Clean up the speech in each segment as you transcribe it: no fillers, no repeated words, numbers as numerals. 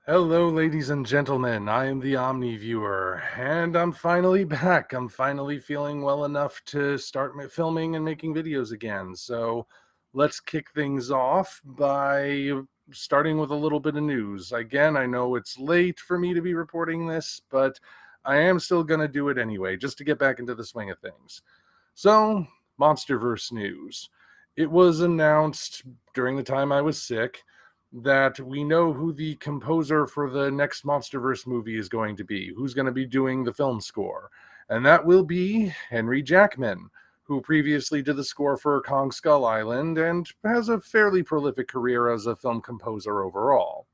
Hello, ladies and gentlemen. I am the Omni viewer, and I'm finally back. I'm finally feeling well enough to start filming and making videos again. So let's kick things off by starting with a little bit of news. Again, I know it's late for me to be reporting this, but I am still going to do it anyway, just to get back into the swing of things. So, MonsterVerse news. It was announced during the time I was sick that we know who the composer for the next MonsterVerse movie is going to be, who's going to be doing the film score. And that will be Henry Jackman, who previously did the score for Kong Skull Island and has a fairly prolific career as a film composer overall.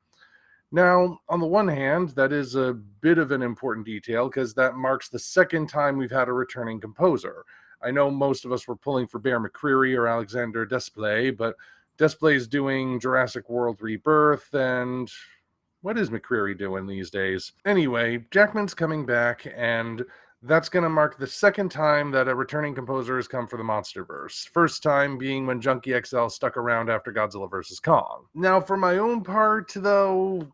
Now, on the one hand, that is a bit of an important detail because that marks the second time we've had a returning composer. I know most of us were pulling for Bear McCreary or Alexander Desplat, but Desplat's doing Jurassic World Rebirth, and what is McCreary doing these days? Anyway, Jackman's coming back, and that's going to mark the second time that a returning composer has come for the MonsterVerse. First time being when Junkie XL stuck around after Godzilla vs. Kong. Now, for my own part, though,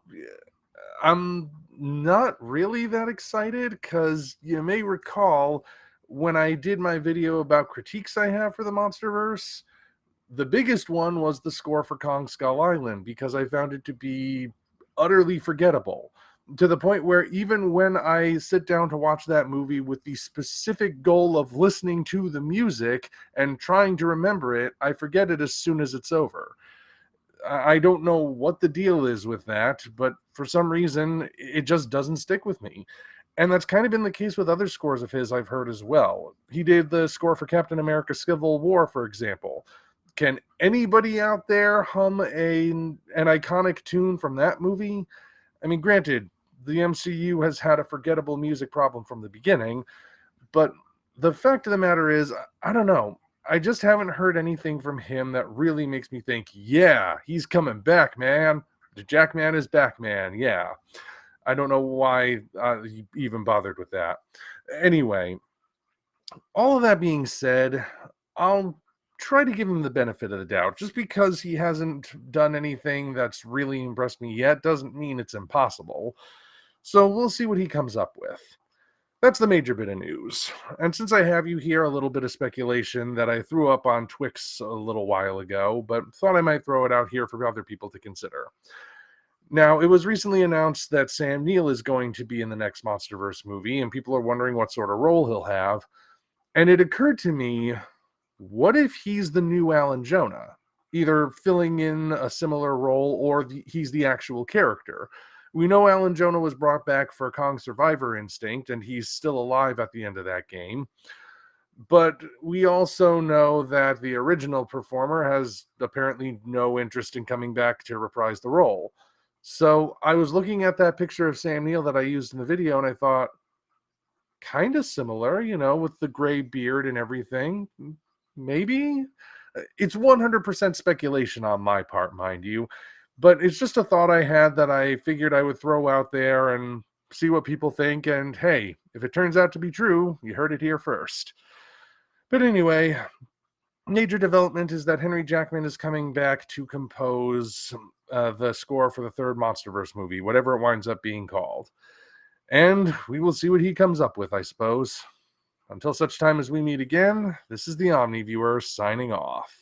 I'm not really that excited because you may recall when I did my video about critiques I have for the MonsterVerse, the biggest one was the score for Kong Skull Island because I found it to be utterly forgettable, to the point where even when I sit down to watch that movie with the specific goal of listening to the music and trying to remember it, I forget it as soon as it's over. I don't know what the deal is with that, but for some reason, it just doesn't stick with me. And that's kind of been the case with other scores of his I've heard as well. He did the score for Captain America Civil War, for example. Can anybody out there hum an iconic tune from that movie? I mean, granted, the MCU has had a forgettable music problem from the beginning, but the fact of the matter is, I don't know. I just haven't heard anything from him that really makes me think, yeah, he's coming back, man. The Jackman is back, man. Yeah. I don't know why he even bothered with that. Anyway, all of that being said, I'll try to give him the benefit of the doubt. Just because he hasn't done anything that's really impressed me yet doesn't mean it's impossible. So we'll see what he comes up with. That's the major bit of news. And since I have you here, a little bit of speculation that I threw up on Twix a little while ago, but thought I might throw it out here for other people to consider. Now, it was recently announced that Sam Neill is going to be in the next MonsterVerse movie, and people are wondering what sort of role he'll have. And it occurred to me, what if he's the new Alan Jonah? Either filling in a similar role or he's the actual character. We know Alan Jonah was brought back for Kong Survivor Instinct, and he's still alive at the end of that game. But we also know that the original performer has apparently no interest in coming back to reprise the role. So I was looking at that picture of Sam Neill that I used in the video, and I thought, kind of similar, with the gray beard and everything. Maybe? It's 100% speculation on my part, mind you, but it's just a thought I had that I figured I would throw out there and see what people think. And hey, if it turns out to be true, you heard it here first. But anyway, major development is that Henry Jackman is coming back to compose the score for the third MonsterVerse movie, whatever it winds up being called. And we will see what he comes up with, I suppose. Until such time as we meet again, this is the Omni Viewer signing off.